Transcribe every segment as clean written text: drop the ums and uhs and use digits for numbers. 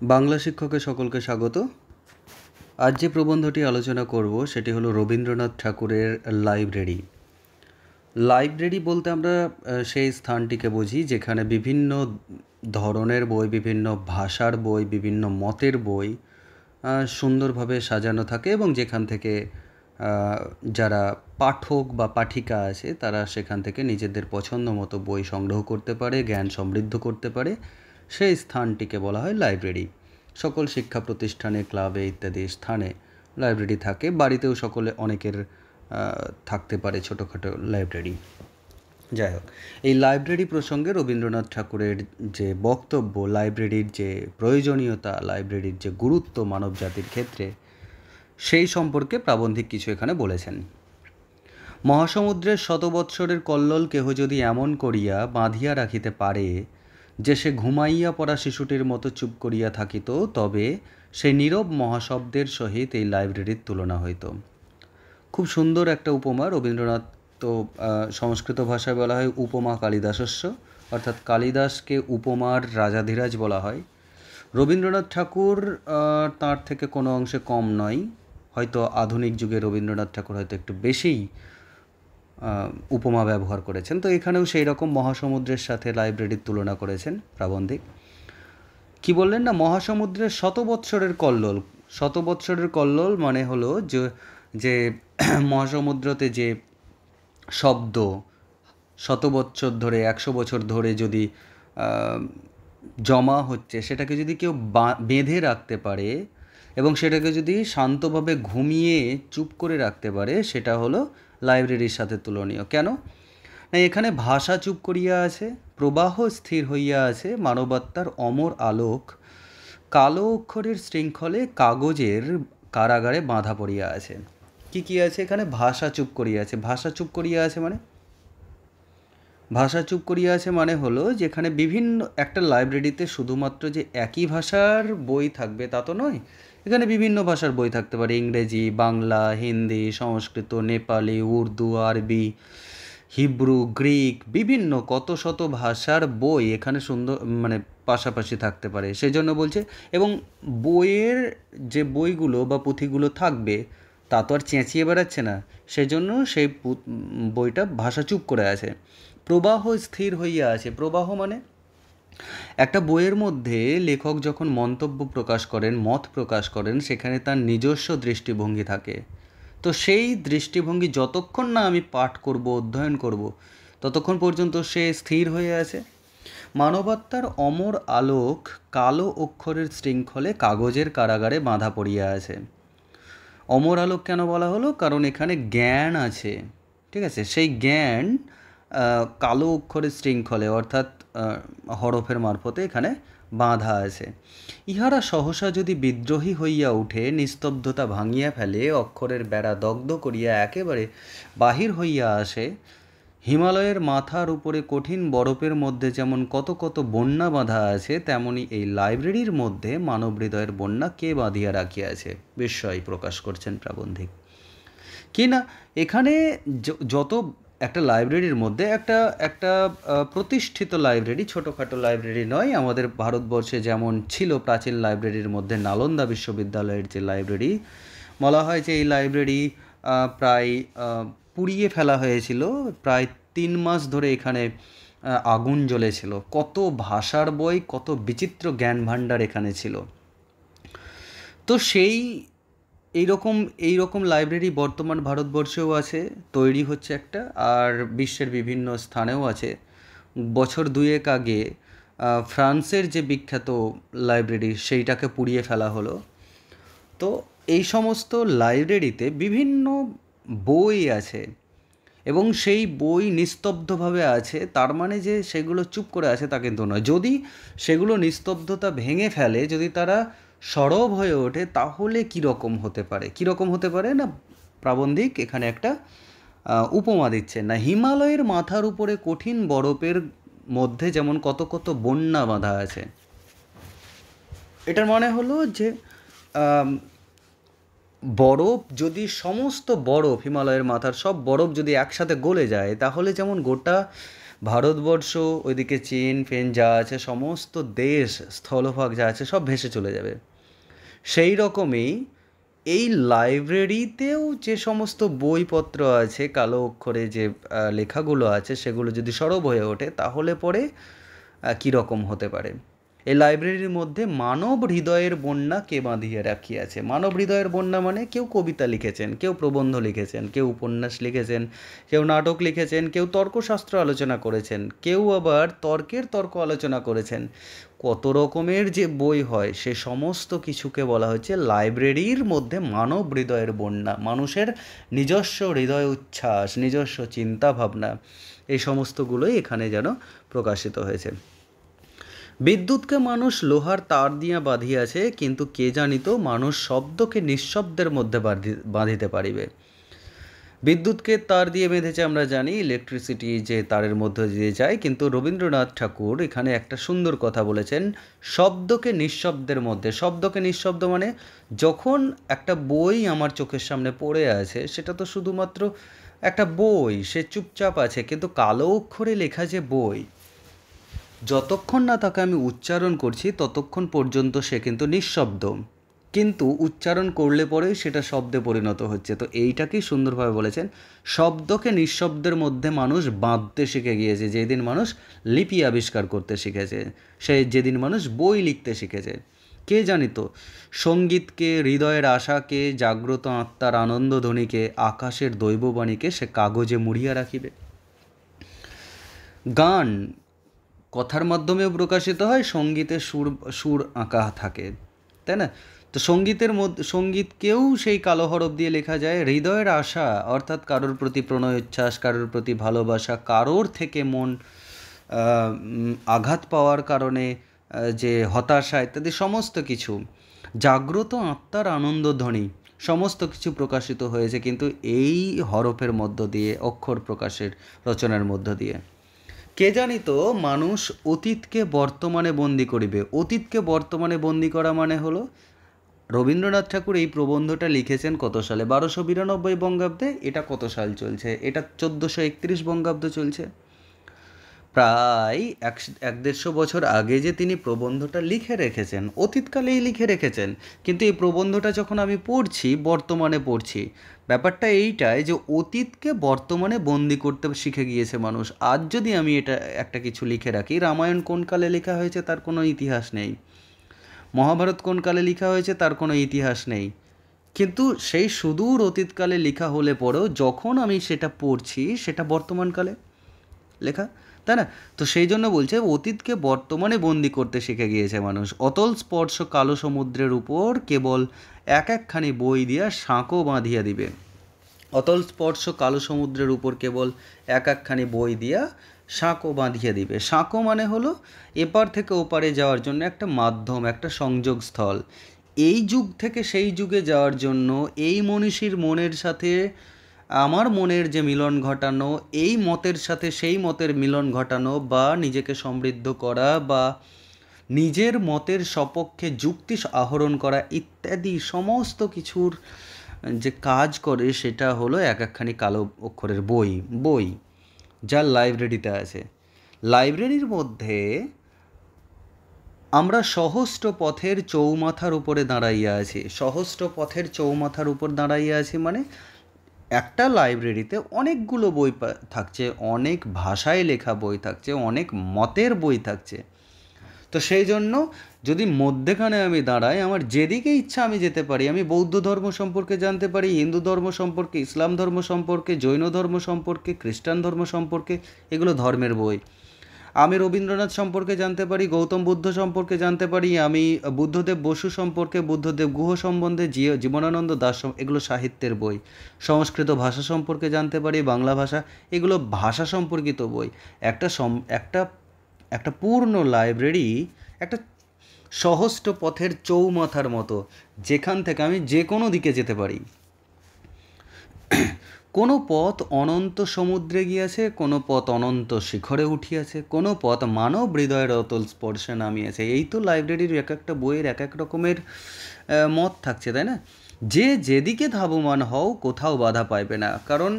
বাংলা শিক্ষকের সকলকে স্বাগত। আজ যে প্রবন্ধটি আলোচনা করব সেটি হলো রবীন্দ্রনাথ ঠাকুরের লাইব্রেরি। লাইব্রেরি বলতে আমরা সেই স্থানটিকে বুঝি যেখানে বিভিন্ন ধরনের বই, বিভিন্ন ভাষার বই, বিভিন্ন মতের বই সুন্দরভাবে সাজানো থাকে এবং যেখান থেকে যারা পাঠক বা পাঠিকা আছে তারা সেখান থেকে নিজেদের পছন্দ মতো বই সংগ্রহ করতে পারে, জ্ঞান সমৃদ্ধ করতে পারে। সেই স্থানটিকে বলা হয় লাইব্রেরি। সকল শিক্ষা প্রতিষ্ঠানে, ক্লাবে ইত্যাদি স্থানে লাইব্রেরি থাকে। বাড়িতেও অনেকের থাকতে পারে ছোটোখাটো লাইব্রেরি। যাই হোক, এই লাইব্রেরি প্রসঙ্গে রবীন্দ্রনাথ ঠাকুরের যে বক্তব্য, লাইব্রেরির যে প্রয়োজনীয়তা, লাইব্রেরির যে গুরুত্ব মানব জাতির ক্ষেত্রে, সেই সম্পর্কে প্রাবন্ধিক কিছু এখানে বলেছেন। মহাসমুদ্রের শতবৎসরের কল্লোল কেহ যদি এমন করিয়া বাঁধিয়া রাখিতে পারে যে সে ঘুমাইয়া পড়া শিশুটির মতো চুপ করিয়া থাকিত, তবে সেই নীরব মহাশব্দের সহিত এই লাইব্রেরির তুলনা হইত। খুব সুন্দর একটা উপমা। রবীন্দ্রনাথ তো সংস্কৃত ভাষায় বলা হয় উপমা কালিদাসস্য, অর্থাৎ কালিদাসকে উপমার রাজাধিরাজ বলা হয়। রবীন্দ্রনাথ ঠাকুর তার থেকে কোনো অংশে কম নয়। হয়তো আধুনিক যুগে রবীন্দ্রনাথ ঠাকুর হয়তো একটু বেশিই উপমা ব্যবহার করেছেন। তো এখানেও সেই রকম মহাসমুদ্রের সাথে লাইব্রেরির তুলনা করেছেন প্রাবন্ধিক। কি বললেন না, মহাসমুদ্রের শতবৎসরের কল্লোল। শতবৎসরের কল্লোল মানে হলো যে মহাসমুদ্রতে যে শব্দ শত বছর ধরে, 100 বছর ধরে যদি জমা হচ্ছে, সেটাকে যদি কেউ বেঁধে রাখতে পারে এবং সেটাকে যদি শান্তভাবে ঘুমিয়ে চুপ করে রাখতে পারে, সেটা হলো লাইব্রেরির সাথে তুলনীয়। কেন না, এখানে ভাষা চুপ করিয়া আছে, প্রবাহ স্থির হইয়া আছে, মানবাত্মার অমর আলোক কালো অক্ষরের শৃঙ্খলে কাগজের কারাগারে বাঁধা পড়িয়া আছে। কি আছে এখানে? ভাষা চুপ করিয়া আছে। ভাষা চুপ করিয়া আছে মানে, ভাষা চুপ করিয়া আছে মানে হলো যেখানে বিভিন্ন একটা লাইব্রেরিতে শুধুমাত্র যে একই ভাষার বই থাকবে তা তো নয়। এখানে বিভিন্ন ভাষার বই থাকতে পারে, ইংরেজি, বাংলা, হিন্দি, সংস্কৃত, নেপালি, উর্দু, আরবি, হিব্রু, গ্রিক, বিভিন্ন কত শত ভাষার বই এখানে সুন্দর মানে পাশাপাশি থাকতে পারে। সেই জন্য বলছে, এবং বইয়ের যে বইগুলো বা পুঁথিগুলো থাকবে তা তো আর চেঁচিয়ে বেড়াচ্ছে না, সেজন্য সেই বইটা ভাষা চুপ করে আছে। প্রবাহ স্থির হইয়া আছে। প্রবাহ মানে একটা বইয়ের মধ্যে লেখক যখন মন্তব্য প্রকাশ করেন, মত প্রকাশ করেন, সেখানে তার নিজস্ব দৃষ্টিভঙ্গি থাকে। তো সেই দৃষ্টিভঙ্গি যতক্ষণ না আমি পাঠ করব, অধ্যয়ন করব, ততক্ষণ পর্যন্ত সে স্থির হয়ে আছে। মানবাত্মার অমর আলোক কালো অক্ষরের শৃঙ্খলে কাগজের কারাগারে বাঁধা পড়িয়া আছে। অমর আলোক কেন বলা হলো? কারণ এখানে জ্ঞান আছে, ঠিক আছে? সেই জ্ঞান কালো অক্ষরের শৃঙ্খলে, অর্থাৎ হরফের মারফতে এখানে বাঁধা আছে। ইহারা সহসা যদি বিদ্রোহী হইয়া উঠে, নিস্তব্ধতা ভাঙিয়া ফেলে, অক্ষরের বেড়া দগ্ধ করিয়া একেবারে বাহির হইয়া আসে, হিমালয়ের মাথার উপরে কঠিন বরফের মধ্যে যেমন কত কত বন্যা বাঁধা আছে, তেমনি এই লাইব্রেরির মধ্যে মানব হৃদয়ের বন্যা কে বাঁধিয়া রাখিয়াছে, বিস্ময় প্রকাশ করছেন প্রাবন্ধিক। কি না, এখানে যত একটা লাইব্রেরির মধ্যে একটা প্রতিষ্ঠিত লাইব্রেরি, ছোটোখাটো লাইব্রেরি নয়। আমাদের ভারতবর্ষে যেমন ছিল প্রাচীন লাইব্রেরির মধ্যে নালন্দা বিশ্ববিদ্যালয়ের যে লাইব্রেরি, বলা হয় যে এই লাইব্রেরি প্রায় পুড়িয়ে ফেলা হয়েছিল। প্রায় 3 মাস ধরে এখানে আগুন জ্বলেছিল। কত ভাষার বই, কত বিচিত্র জ্ঞান ভাণ্ডার এখানে ছিল। তো এইরকম লাইব্রেরি বর্তমান ভারতবর্ষেও আছে, তৈরি হচ্ছে একটা, আর বিশ্বের বিভিন্ন স্থানেও আছে। বছর 2 আগে ফ্রান্সের যে বিখ্যাত লাইব্রেরি, সেইটাকে পুড়িয়ে ফেলা হলো। তো এই সমস্ত লাইব্রেরিতে বিভিন্ন বই আছে এবং সেই বই নিস্তব্ধভাবে আছে। তার মানে যে সেগুলো চুপ করে আছে তা কিন্তু নয়। যদি সেগুলো নিস্তব্ধতা ভেঙে ফেলে, যদি তারা সরব হয়ে ওঠে, তাহলে কীরকম হতে পারে? কীরকম হতে পারে না, প্রাবন্ধিক এখানে একটা উপমা দিচ্ছেন না, হিমালয়ের মাথার উপরে কঠিন বরফের মধ্যে যেমন কত কত বন্যা বাঁধা আছে। এটার মানে হলো যে বরফ যদি, সমস্ত বরফ, হিমালয়ের মাথার সব বরফ যদি একসাথে গলে যায়, তাহলে যেমন গোটা ভারতবর্ষ, ওইদিকে চীন ফেন যা আছে, সমস্ত দেশ স্থলভাগ যা আছে সব ভেসে চলে যাবে। সেই রকমই এই লাইব্রেরিতেও যে সমস্ত বইপত্র আছে, কালো অক্ষরে যে লেখাগুলো আছে, সেগুলো যদি সরব হয়ে ওঠে তাহলে পরে কীরকম হতে পারে। এই লাইব্রেরির মধ্যে মানব হৃদয়ের বন্যা কে বাঁধিয়ে রাখিয়াছে। মানব হৃদয়ের বন্যা মানে কেউ কবিতা লিখেছেন, কেউ প্রবন্ধ লিখেছেন, কেউ উপন্যাস লিখেছেন, কেউ নাটক লিখেছেন, কেউ তর্কশাস্ত্র আলোচনা করেছেন, কেউ আবার তর্ক আলোচনা করেছেন। কত রকমের যে বই হয় সে সমস্ত কিছুকে বলা হচ্ছে লাইব্রেরির মধ্যে মানব হৃদয়ের বন্যা। মানুষের নিজস্ব হৃদয় উচ্ছ্বাস, নিজস্ব চিন্তা ভাবনা, এই সমস্তগুলোই এখানে যেন প্রকাশিত হয়েছে। বিদ্যুৎকে মানুষ লোহার তার দিয়া বাঁধিয়াছে, কিন্তু কে জানিত মানুষ শব্দকে নিঃশব্দের মধ্যে বাঁধিতে পারিবে। বিদ্যুৎকে তার দিয়ে বেঁধেছে আমরা জানি, ইলেকট্রিসিটি যে তারের মধ্যে দিয়ে যায়, কিন্তু রবীন্দ্রনাথ ঠাকুর এখানে একটা সুন্দর কথা বলেছেন, শব্দকে নিঃশব্দের মধ্যে। শব্দকে নিঃশব্দ মানে যখন একটা বই আমার চোখের সামনে পড়ে আছে, সেটা তো শুধুমাত্র একটা বই, সে চুপচাপ আছে, কিন্তু কালো অক্ষরে লেখা যে বই, যতক্ষণ না তাকে আমি উচ্চারণ করছি ততক্ষণ পর্যন্ত সে কিন্তু নিঃশব্দ, কিন্তু উচ্চারণ করলে পরেই সেটা শব্দে পরিণত হচ্ছে। তো এইটাকেই সুন্দরভাবে বলেছেন, শব্দকে নিঃশব্দের মধ্যে মানুষ বাঁধতে শিখে গিয়েছে যেদিন মানুষ লিপি আবিষ্কার করতে শিখেছে, যেদিন মানুষ বই লিখতে শিখেছে। কে জানিত সঙ্গীতকে, হৃদয়ের আশাকে, জাগ্রত আত্মার আনন্দধ্বনিকে, আকাশের দৈববাণীকে সে কাগজে মুড়িয়া রাখিবে। গান কথার মাধ্যমেও প্রকাশিত হয়, সঙ্গীতে সুর আঁকা থাকে, তাই না? তো সঙ্গীতকেও সেই কালো হরফ দিয়ে লেখা যায়। হৃদয়ের আশা অর্থাৎ কারোর প্রতি প্রণয় উচ্ছ্বাস, কারোর প্রতি ভালোবাসা, কারোর থেকে মন আঘাত পাওয়ার কারণে যে হতাশা ইত্যাদি সমস্ত কিছু, জাগ্রত আত্মার আনন্দধ্বনি, সমস্ত কিছু প্রকাশিত হয়েছে কিন্তু এই হরফের মধ্য দিয়ে, অক্ষর প্রকাশের রচনার মধ্য দিয়ে। কে জানিত মানুষ অতীতকে বর্তমানে বন্দি করিবে। অতীতকে বর্তমানে বন্দি করা মানে হলো, রবীন্দ্রনাথ ঠাকুর এই প্রবন্ধটা লিখেছেন কত সালে? 1292 বঙ্গাব্দে। এটা কত সাল চলছে? এটা 1431 বঙ্গাব্দ চলছে। প্রায় 150 বছর আগে যে তিনি প্রবন্ধটা লিখে রেখেছেন, অতীতকালেই লিখে রেখেছেন, কিন্তু এই প্রবন্ধটা যখন আমি পড়ছি, বর্তমানে পড়ছি। ব্যাপারটা এইটাই যে অতীতকে বর্তমানে বন্দি করতে শিখে গিয়েছে মানুষ। আজ যদি আমি এটা একটা কিছু লিখে রাখি, রামায়ণ কোন কালে লেখা হয়েছে তার কোনো ইতিহাস নেই, মহাভারত কোন কালে লেখা হয়েছে তার কোনো ইতিহাস নেই, কিন্তু সেই সুদূর অতীতকালে লেখা হলে পরেও যখন আমি সেটা পড়ছি সেটা বর্তমানকালে লেখা, তাই না? তো সেই জন্য বলছে অতীতকে বর্তমানে বন্দি করতে শিখে গিয়েছে মানুষ। অতল স্পর্শ কালো সমুদ্রের উপর কেবল একখানি বই দিয়া সাঁকো বাঁধিয়া দিবে। অতল স্পর্শ কালো সমুদ্রের উপর কেবল একখানি বই দিয়া সাঁকো বাঁধিয়া দিবে। সাঁকো মানে হলো এপার থেকে ওপারে যাওয়ার জন্য একটা মাধ্যম, একটা সংযোগ স্থল। এই যুগ থেকে সেই যুগে যাওয়ার জন্য এই মনীষীর মনের সাথে আমার মনের যে মিলন ঘটানো, এই মতের সাথে সেই মতের মিলন ঘটানো, বা নিজেকে সমৃদ্ধ করা, বা নিজের মতের সপক্ষে যুক্তি আহরণ করা ইত্যাদি সমস্ত কিছুর যে কাজ করে, সেটা হলো একখানি কালো অক্ষরের বই যা লাইব্রেরিতে আছে। লাইব্রেরির মধ্যে আমরা সহস্র পথের চৌমাথার উপরে দাঁড়াইয়া আছি। সহস্র পথের চৌমাথার উপর দাঁড়াইয়া আছি মানে একটা লাইব্রেরিতে অনেকগুলো বই থাকছে, অনেক ভাষায় লেখা বই থাকছে, অনেক মতের বই থাকছে। তো সেই জন্য যদি মধ্যেখানে আমি দাঁড়াই, আমার যেদিকে ইচ্ছা আমি যেতে পারি। আমি বৌদ্ধ ধর্ম সম্পর্কে জানতে পারি, হিন্দু ধর্ম সম্পর্কে, ইসলাম ধর্ম সম্পর্কে, জৈন ধর্ম সম্পর্কে, খ্রিস্টান ধর্ম সম্পর্কে, এগুলো ধর্মের বই। আমি রবীন্দ্রনাথ সম্পর্কে জানতে পারি, গৌতম বুদ্ধ সম্পর্কে জানতে পারি, আমি বুদ্ধদেব বসু সম্পর্কে, বুদ্ধদেব গুহ সম্বন্ধে, জীবনানন্দ দাস, এগুলো সাহিত্যের বই। সংস্কৃত ভাষা সম্পর্কে জানতে পারি, বাংলা ভাষা, এগুলো ভাষা সম্পর্কিত বই। একটা পূর্ণ লাইব্রেরি একটা সহস্র পথের চৌমাথার মতো, যেখান থেকে আমি যে কোনো দিকে যেতে পারি। কোনো পথ অনন্ত সমুদ্রে গিয়াছে, কোনো পথ অনন্ত শিখরে উঠিয়াছে, কোনো পথ মানব হৃদয়ের অতল স্পর্শে নামিয়েছে। এই তো লাইব্রেরির এক একটা বইয়ের এক এক রকমের মত থাকছে, তাই না? যে যেদিকে ধাবমান হও কোথাও বাধা পাইবে না, কারণ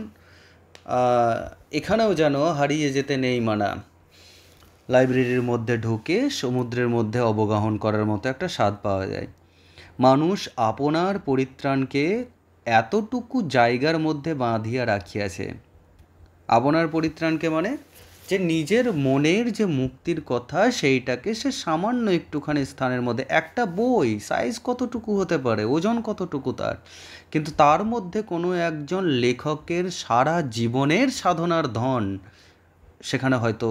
এখানেও যেন হারিয়ে যেতে নেই মানা। লাইব্রেরির মধ্যে ঢুকে সমুদ্রের মধ্যে অবগাহন করার মতো একটা স্বাদ পাওয়া যায়। মানুষ আপনার পরিত্রাণকে এতটুকু জায়গার মধ্যে বাঁধিয়া রাখিয়াছে। আপনার পরিত্রাণকে মানে যে নিজের মনের যে মুক্তির কথা সেইটাকে সে সামান্য একটুখানি স্থানের মধ্যে, একটা বই সাইজ কতটুকু হতে পারে, ওজন কতটুকু তার, কিন্তু তার মধ্যে কোনো একজন লেখকের সারা জীবনের সাধনার ধন সেখানে হয়তো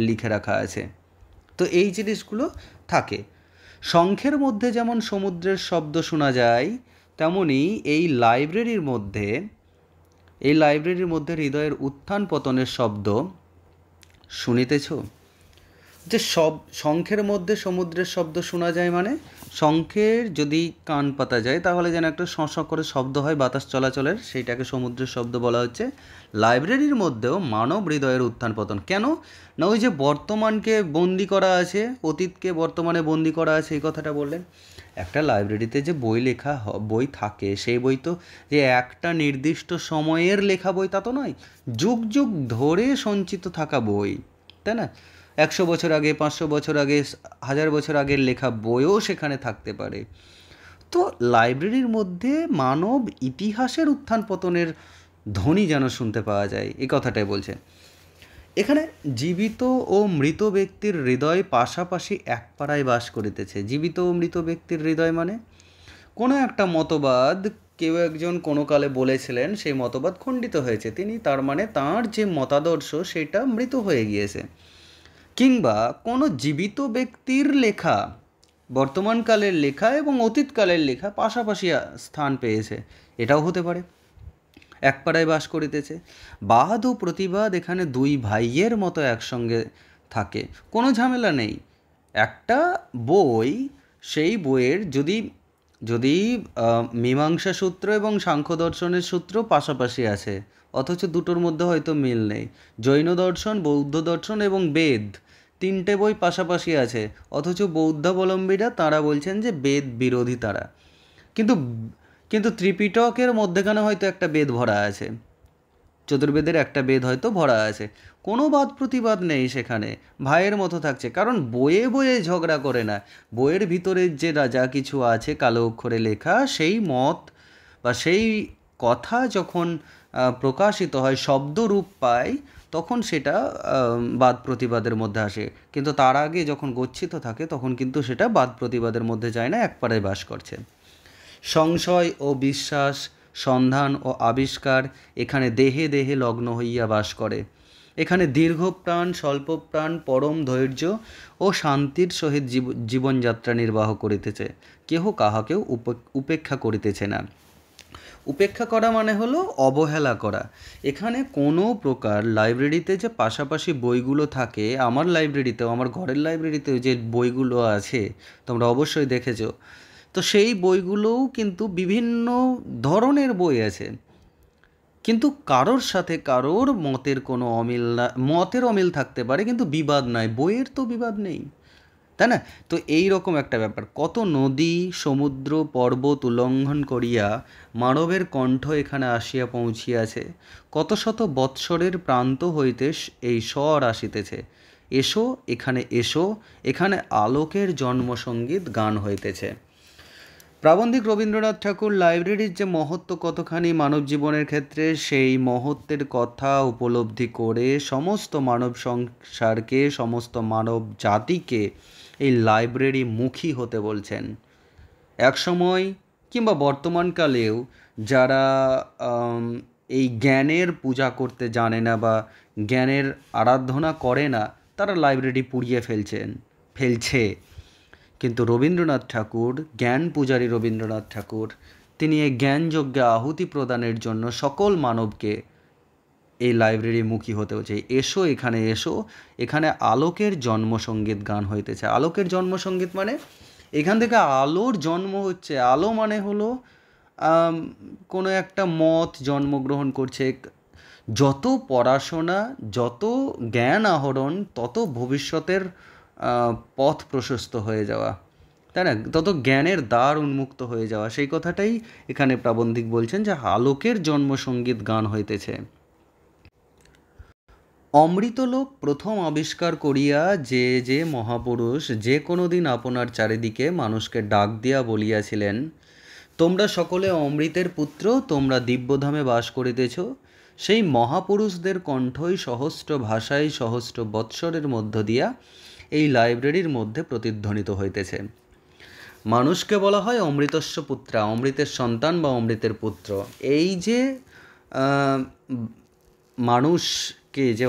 লিখে রাখা আছে। তো এই জিনিসগুলো থাকে। শঙ্খের মধ্যে যেমন সমুদ্রের শব্দ শোনা যায়, তেমনি এই লাইব্রেরির মধ্যে হৃদয়ের উত্থান পতনের শব্দ শুনিতেছ। যে শঙ্খের মধ্যে সমুদ্রের শব্দ শোনা যায় মানে শঙ্খের যদি কান পাতা যায় তাহলে যেন একটা শঁ করে শব্দ হয় বাতাস চলাচলের, সেইটাকে সমুদ্রের শব্দ বলা হচ্ছে। লাইব্রেরির মধ্যেও মানব হৃদয়ের উত্থান পতন। কেন না, ওই যে বর্তমানকে বন্দি করা আছে, অতীতকে বর্তমানে বন্দি করা আছে, এই কথাটা বললেন। একটা লাইব্রেরিতে যে বই থাকে, সেই বই তো যে একটা নির্দিষ্ট সময়ের লেখা বই তা তো নয়, যুগ যুগ ধরে সঞ্চিত থাকা বই, তাই না? 100 বছর আগে, 500 বছর আগে, 1000 বছর আগের লেখা বইও সেখানে থাকতে পারে। তো লাইব্রেরির মধ্যে মানব ইতিহাসের উত্থান পতনের ধ্বনি যেন শুনতে পাওয়া যায়, এই কথাটাই বলছে। এখানে জীবিত ও মৃত ব্যক্তির হৃদয় পাশাপাশি এক পাড়ায় বাস করিতেছে। জীবিত ও মৃত ব্যক্তির হৃদয় মানে কোনো একটা মতবাদ কেউ একজন কোনো কালে বলেছিলেন, সেই মতবাদ খণ্ডিত হয়েছে, তিনি তার মানে তাঁর যে মতাদর্শ সেটা মৃত হয়ে গিয়েছে। কিংবা কোনো জীবিত ব্যক্তির লেখা, বর্তমানকালের লেখা এবং অতীতকালের লেখা পাশাপাশি স্থান পেয়েছে, এটাও হতে পারে। এক পাড়ায় বাস করিতেছে। বাদ ও প্রতিবাদ এখানে দুই ভাইয়ের মতো একসঙ্গে থাকে, কোনো ঝামেলা নেই। একটা বই, সেই বইয়ের যদি যদি মীমাংসা সূত্র এবং সাংখ্য দর্শনের সূত্র পাশাপাশি আছে, অথচ দুটোর মধ্যে হয়তো মিল নেই। জৈন দর্শন, বৌদ্ধ দর্শন এবং বেদ, তিনটে বই পাশাপাশি আছে, অথচ বৌদ্ধাবলম্বীরা তাঁরা বলছেন যে বেদ বিরোধী তারা। কিন্তু কিন্তু ত্রিপিটকের মধ্যেখানে হয়তো একটা বেদ ভরা আছে, চতুর্বেদের একটা বেদ হয়তো ভরা আছে, কোনো বাদ প্রতিবাদ নেই সেখানে, ভাইয়ের মতো থাকছে। কারণ বইয়ে বইয়ে ঝগড়া করে না, বইয়ের ভিতরে যে যা কিছু আছে কালো অক্ষরে লেখা, সেই মত বা সেই কথা যখন প্রকাশিত হয়, শব্দরূপ পায়, তখন সেটা বাদ প্রতিবাদের মধ্যে আসে। কিন্তু তার আগে যখন গচ্ছিত থাকে তখন কিন্তু সেটা বাদ প্রতিবাদের মধ্যে যায় না, এক পাড়ায় বাস করছে। সংশয় ও বিশ্বাস, সন্ধান ও আবিষ্কার এখানে দেহে দেহে লগ্ন হইয়া বাস করে। এখানে দীর্ঘপ্রাণ, স্বল্পপ্রাণ, পরম ধৈর্য ও শান্তির সহিত জীবনযাত্রা নির্বাহ করিতেছে। কেহ কাহাকেও উপেক্ষা করিতেছে না। উপেক্ষা করা মানে হলো অবহেলা করা। এখানে কোনো প্রকার লাইব্রেরিতে যে পাশাপাশি বইগুলো থাকে, আমার লাইব্রেরিতেও, আমার ঘরের লাইব্রেরিতেও যে বইগুলো আছে তোমরা অবশ্যই দেখেছো, তো সেই বইগুলোও কিন্তু বিভিন্ন ধরনের বই আছে, কিন্তু কারোর সাথে কারোর মতের কোনো অমিল না, মতের অমিল থাকতে পারে কিন্তু বিবাদ নাই, বইয়ের তো বিবাদ নেই, তাই না? তো এই রকম একটা ব্যাপার। কত নদী, সমুদ্র, পর্বত উল্লঙ্ঘন করিয়া মানবের কণ্ঠ এখানে আসিয়া পৌঁছিয়াছে। কত শত বৎসরের প্রান্ত হইতে এই স্বর আসিতেছে, এসো এখানে এসো, এখানে আলোকের জন্মসঙ্গীত গান হইতেছে। প্রাবন্ধিক রবীন্দ্রনাথ ঠাকুর লাইব্রেরির যে মহত্ব কতখানি মানব জীবনের ক্ষেত্রে, সেই মহত্বের কথা উপলব্ধি করে সমস্ত মানব সংসারকে, সমস্ত মানব জাতিকে এই লাইব্রেরি মুখী হতে বলছেন। একসময় কিংবা বর্তমানকালেও যারা এই জ্ঞানের পূজা করতে জানে না বা জ্ঞানের আরাধনা করে না, তারা লাইব্রেরি পুড়িয়ে ফেলছে। কিন্তু রবীন্দ্রনাথ ঠাকুর, জ্ঞান পূজারী রবীন্দ্রনাথ ঠাকুর, তিনি এই জ্ঞানযজ্ঞে আহুতি প্রদানের জন্য সকল মানবকে এই লাইব্রেরি মুখী হতে হচ্ছে। এসো এখানে এসো, এখানে আলোকের জন্মসঙ্গীত গান হইতেছে। আলোকের জন্মসঙ্গীত মানে এখান থেকে আলোর জন্ম হচ্ছে। আলো মানে হলো কোনো একটা মত জন্মগ্রহণ করছে। যত পড়াশোনা, যত জ্ঞান আহরণ, তত ভবিষ্যতের পথ প্রশস্ত হয়ে যাওয়া, তাই না? তত জ্ঞানের দ্বার উন্মুক্ত হয়ে যাওয়া, সেই কথাটাই এখানে প্রাবন্ধিক বলছেন যে আলোকের জন্মসঙ্গীত গান হইতেছে। অমৃতলোক প্রথম আবিষ্কার করিয়া যে যে মহাপুরুষ যে কোনো দিন আপনার চারিদিকে মানুষকে ডাক দিয়া বলিয়াছিলেন, তোমরা সকলে অমৃতের পুত্র, তোমরা দিব্যধামে বাস করিতেছ, সেই মহাপুরুষদের কণ্ঠই সহস্র ভাষায় সহস্র বৎসরের মধ্য দিয়া এই লাইব্রেরির মধ্যে প্রতিধ্বনিত হইতেছে। মানুষকে বলা হয় অমৃতস্য পুত্রা, অমৃতের সন্তান বা অমৃতের পুত্র। এই যে মানুষকে যে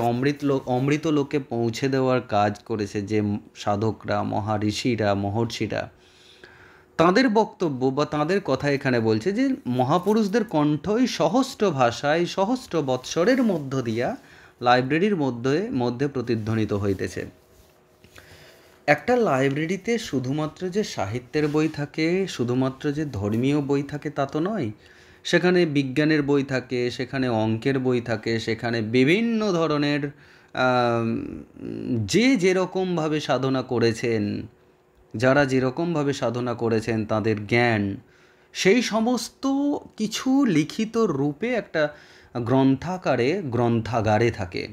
অমৃত লোকে পৌঁছে দেওয়ার কাজ করেছে যে সাধকরা, মহাঋষিরা, মহর্ষিরা, তাঁদের বক্তব্য বা তাঁদের কথা এখানে বলছে যে মহাপুরুষদের কণ্ঠই সহস্র ভাষায় সহস্র বৎসরের মধ্য দিয়া লাইব্রেরির মধ্যে প্রতিধ্বনিত হইতেছে। একটা লাইব্রেরিতে শুধুমাত্র যে সাহিত্যের বই থাকে, শুধুমাত্র যে ধর্মীয় বই থাকে তা তো নয়। সেখানে বিজ্ঞানের বই থাকে, সেখানে অঙ্কের বই থাকে, সেখানে বিভিন্ন ধরনের যে যেরকমভাবে সাধনা করেছেন, যারা যেরকমভাবে সাধনা করেছেন তাদের জ্ঞান, সেই সমস্ত কিছু লিখিত রূপে একটা গ্রন্থাগারে থাকে,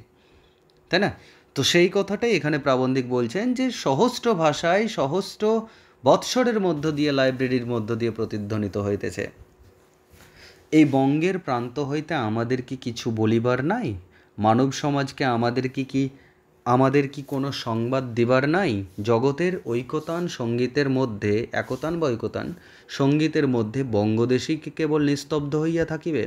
তাই না? তো সেই কথাটাই এখানে প্রাবন্ধিক বলছেন যে সহস্র ভাষায় সহস্র বৎসরের মধ্য দিয়ে লাইব্রেরির মধ্য দিয়ে প্রতিধ্বনিত হইতেছে। এই বঙ্গের প্রান্ত হইতে আমাদের কি কিছু বলিবার নাই? মানব সমাজকে আমাদের কি কোনো সংবাদ দিবার নাই? জগতের ঐকতান সঙ্গীতের মধ্যে, একতান বা ঐকতান সঙ্গীতের মধ্যে বঙ্গদেশই কি কেবল নিস্তব্ধ হইয়া থাকিবে?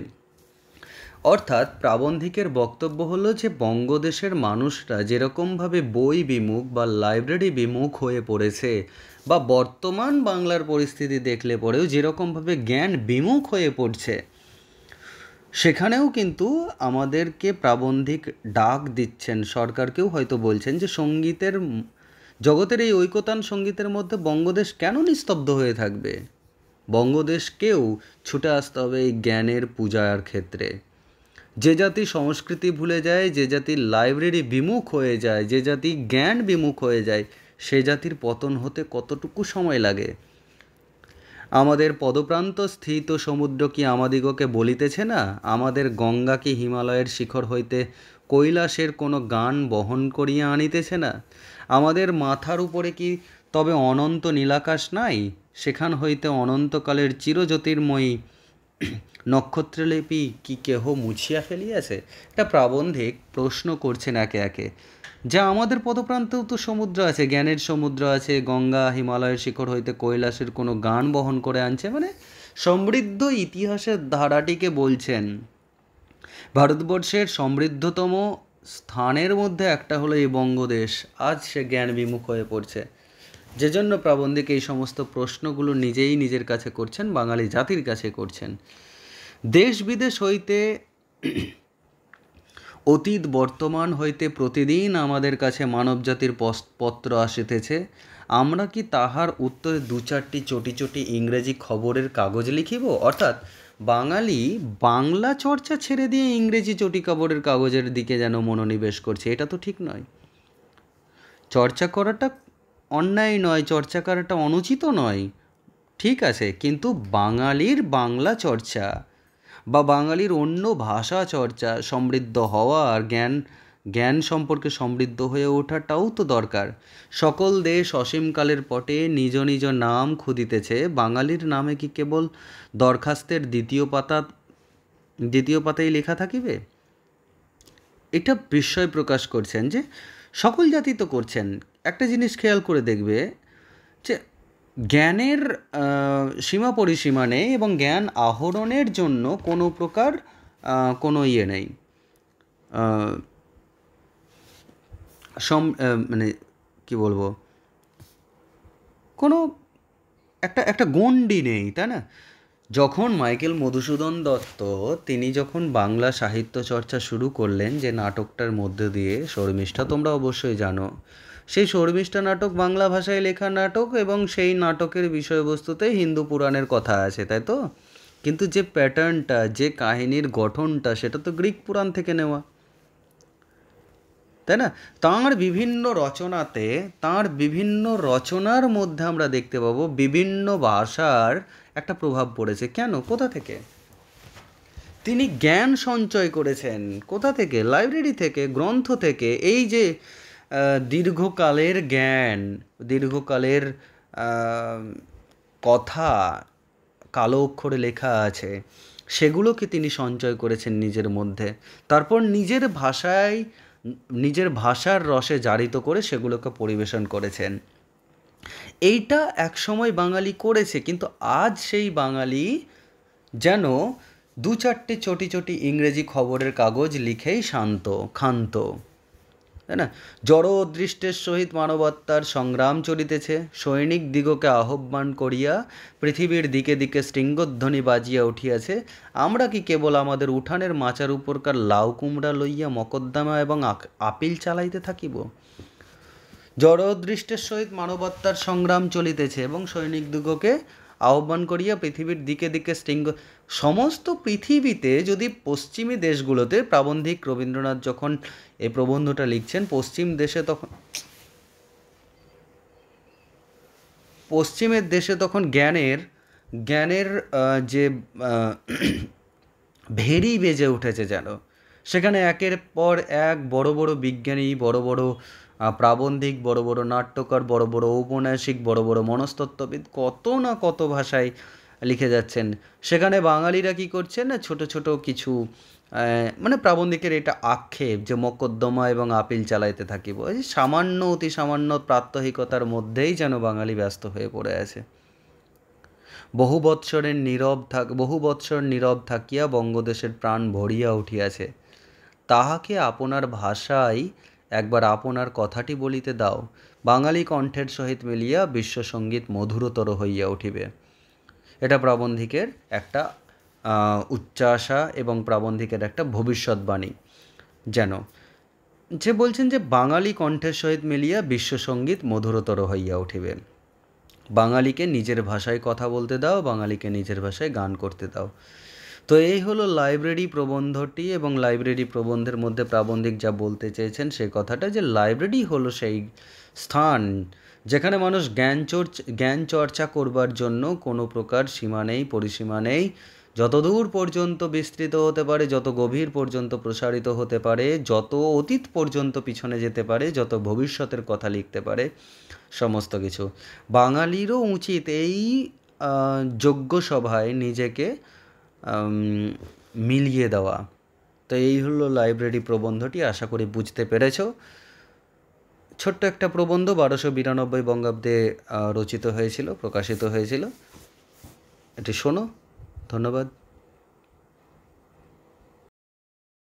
অর্থাৎ প্রাবন্ধিকের বক্তব্য হলো যে বঙ্গদেশের মানুষরা যেরকমভাবে বই বিমুখ বা লাইব্রেরি বিমুখ হয়ে পড়েছে, বা বর্তমান বাংলার পরিস্থিতি দেখলে পরেও যেরকমভাবে জ্ঞান বিমুখ হয়ে পড়ছে, সেখানেও কিন্তু আমাদেরকে প্রাবন্ধিক ডাক দিচ্ছেন, সরকারকেও হয়তো বলছেন যে জগতের এই ঐকতান সঙ্গীতের মধ্যে বঙ্গদেশ কেন নিস্তব্ধ হয়ে থাকবে? বঙ্গদেশকেও ছুটে আসতে হবে এই জ্ঞানের পূজার ক্ষেত্রে। যে জাতি সংস্কৃতি ভুলে যায়, যে জাতি লাইব্রেরি বিমুখ হয়ে যায়, যে জাতি জ্ঞান বিমুখ হয়ে যায়, সে জাতির পতন হতে কতটুকু সময় লাগে? আমাদের পদপ্রান্ত স্থিত সমুদ্র কি আমাদিগকে বলিতেছে না, আমাদের গঙ্গা কি হিমালয়ের শিখর হইতে কৈলাসের কোনো গান বহন করিয়া আনিতেছে না? আমাদের মাথার উপরে কি তবে অনন্ত নীলাকাশ নাই, সেখান হইতে অনন্তকালের চিরজ্যোতির্ময়ী নক্ষত্রলিপি কি কেহ মুছিয়া ফেলিয়াছে? একটা প্রাবন্ধিক প্রশ্ন করছেন একে একে, যা আমাদের পদপ্রান্তেও তো সমুদ্র আছে, জ্ঞানের সমুদ্র আছে, গঙ্গা হিমালয়ের শিখর হইতে কৈলাসের কোনো গান বহন করে আনছে, মানে সমৃদ্ধ ইতিহাসের ধারাটিকে বলছেন। ভারতবর্ষের সমৃদ্ধতম স্থানের মধ্যে একটা হলো এই বঙ্গদেশ, আজ সে জ্ঞান বিমুখ হয়ে পড়ছে। যে জন্য প্রাবন্ধিক এই সমস্ত প্রশ্নগুলো নিজেই নিজের কাছে করছেন, বাঙালি জাতির কাছে করছেন। দেশ বিদেশ হইতে, অতীত বর্তমান হইতে প্রতিদিন আমাদের কাছে মানবজাতির পত্র আসিতেছে। আমরা কি তাহার উত্তরে দু চারটি চটি চটি ইংরেজি খবরের কাগজ লিখিব? অর্থাৎ বাঙালি বাংলা চর্চা ছেড়ে দিয়ে ইংরেজি চটি খবরের কাগজের দিকে যেন মনোনিবেশ করছে, এটা তো ঠিক নয়। চর্চা করাটা অন্যায় নয়, চর্চা করাটা অনুচিত নয়, ঠিক আছে, কিন্তু বাঙালির বাংলা চর্চা বা বাঙালির অন্য ভাষা চর্চা সমৃদ্ধ হওয়া আর জ্ঞান সম্পর্কে সমৃদ্ধ হয়ে ওঠাটাও তো দরকার। সকল দেশ অসীমকালের পটে নিজ নিজ নাম খুঁদিতেছে, বাঙালির নামে কি কেবল দরখাস্তের দ্বিতীয় পাতায় লেখা থাকিবে? এটা বিস্ময় প্রকাশ করছেন যে সকল জাতি তো করছেন। একটা জিনিস খেয়াল করে দেখবে যে জ্ঞানের সীমা পরিসীমা নেই এবং জ্ঞান আহরণের জন্য কোনো প্রকার কোনো ইয়ে নেই, মানে কি বলবো, কোনো একটা গণ্ডি নেই, তাই না? যখন মাইকেল মধুসূদন দত্ত তিনি যখন বাংলা সাহিত্য চর্চা শুরু করলেন যে নাটকটার মধ্যে দিয়ে, শর্মিষ্ঠা তোমরা অবশ্যই জানো, সেই শর্মিষ্ঠা নাটক বাংলা ভাষায় লেখা নাটক এবং সেই নাটকের বিষয়বস্তুতে হিন্দু পুরাণের কথা আছে, তাই তো? কিন্তু যে প্যাটার্নটা, যে কাহিনীর গঠনটা, সেটা তো গ্রিক পুরাণ থেকে নেওয়া, তাই না? তাঁর বিভিন্ন রচনার মধ্যে আমরা দেখতে পাবো বিভিন্ন ভাষার একটা প্রভাব পড়েছে। কেন? কোথা থেকে? তিনি জ্ঞান সঞ্চয় করেছেন কোথা থেকে? লাইব্রেরি থেকে, গ্রন্থ থেকে। এই যে দীর্ঘকালের জ্ঞান, দীর্ঘকালের আহ, কথা কালো অক্ষরে লেখা আছে, সেগুলোকে তিনি সঞ্চয় করেছেন নিজের মধ্যে। তারপর নিজের ভাষার রসে জারিত করে সেগুলোকে পরিবেশন করেছেন। এইটা একসময় বাঙালি করেছে, কিন্তু আজ সেই বাঙালি যেন দু চারটে চটি চটি ইংরেজি খবরের কাগজ লিখেই ক্ষান্ত, তাই না? জড় দৃষ্টের সহিত মানবাত্মার সংগ্রাম চলিতেছে, সৈনিক দিগকে আহ্বান করিয়া পৃথিবীর দিকে দিকে শৃঙ্গধ্বনি বাজিয়া উঠিয়াছে। আমরা কি কেবল আমাদের উঠানের মাচার উপরকার লাউ কুমড়া লইয়া মকদ্দমা এবং আপিল চালাইতে থাকিব? জড়দৃষ্টের সহিত মানবাত্মার সংগ্রাম চলিতেছে এবং সৈনিকদিগকে আহ্বান করিয়া পৃথিবীর দিকে দিকে সমস্ত পৃথিবীতে যদি পশ্চিমী দেশগুলোতে প্রাবন্ধিক রবীন্দ্রনাথ যখন এই প্রবন্ধটা লিখছেন, পশ্চিমের দেশে তখন জ্ঞানের যে ভেরি বেজে উঠেছে যেন। সেখানে একের পর এক বড় বড় বিজ্ঞানী, বড় বড় প্রাবন্ধিক, বড় বড় নাট্যকার, বড় বড় ঔপন্যাসিক, বড় বড় মনস্তত্ত্ববিদ কত না কত ভাষায় লিখে যাচ্ছেন। সেখানে বাঙালিরা কী করছেন না, ছোট ছোট কিছু মানে প্রাবন্ধিকের এটা আক্ষেপ যে মকদ্দমা এবং আপিল চালাইতে থাকিব, এই সামান্য অতি সামান্য প্রাত্যহিকতার মধ্যেই যেন বাঙালি ব্যস্ত হয়ে পড়ে আছে। বহু বৎসর নীরব থাকিয়া বঙ্গদেশের প্রাণ ভরিয়া উঠিয়াছে। তাহাকে আপনার ভাষায় একবার আপনার কথাটি বলিতে দাও, বাঙালি কণ্ঠের সহিত মিলিয়া বিশ্বসঙ্গীত মধুরতর হইয়া উঠিবে। এটা প্রাবন্ধিকের একটা উচ্চাশা এবং প্রাবন্ধিকের একটা ভবিষ্যৎবাণী যেন, যে বলছেন যে বাঙালি কণ্ঠের সহিত মিলিয়া বিশ্বসঙ্গীত মধুরতর হইয়া উঠিবে। বাঙালিকে নিজের ভাষায় কথা বলতে দাও, বাঙালিকে নিজের ভাষায় গান করতে দাও। তো এই হলো লাইব্রেরি প্রবন্ধটি, এবং লাইব্রেরি প্রবন্ধের মধ্যে প্রাবন্ধিক যা বলতে চেয়েছেন সেই কথাটা, যে লাইব্রেরি হলো সেই স্থান যেখানে মানুষ জ্ঞান চর্চা করবার জন্য কোনো প্রকার সীমা নেই, পরিসীমা নেই, যত দূর পর্যন্ত বিস্তৃত হতে পারে, যত গভীর পর্যন্ত প্রসারিত হতে পারে, যত অতীত পর্যন্ত পিছনে যেতে পারে, যত ভবিষ্যতের কথা লিখতে পারে, সমস্ত কিছু। বাঙালিরও উচিত এই যোগ্য সভায় নিজেকে মিলিয়ে দেওয়া। তো এই হলো লাইব্রেরি প্রবন্ধটি, আশা করি বুঝতে পেরেছ। ছোট্ট একটা প্রবন্ধ 1292 বঙ্গাব্দে রচিত হয়েছিল, প্রকাশিত হয়েছিল। এটি শোনো। ধন্যবাদ।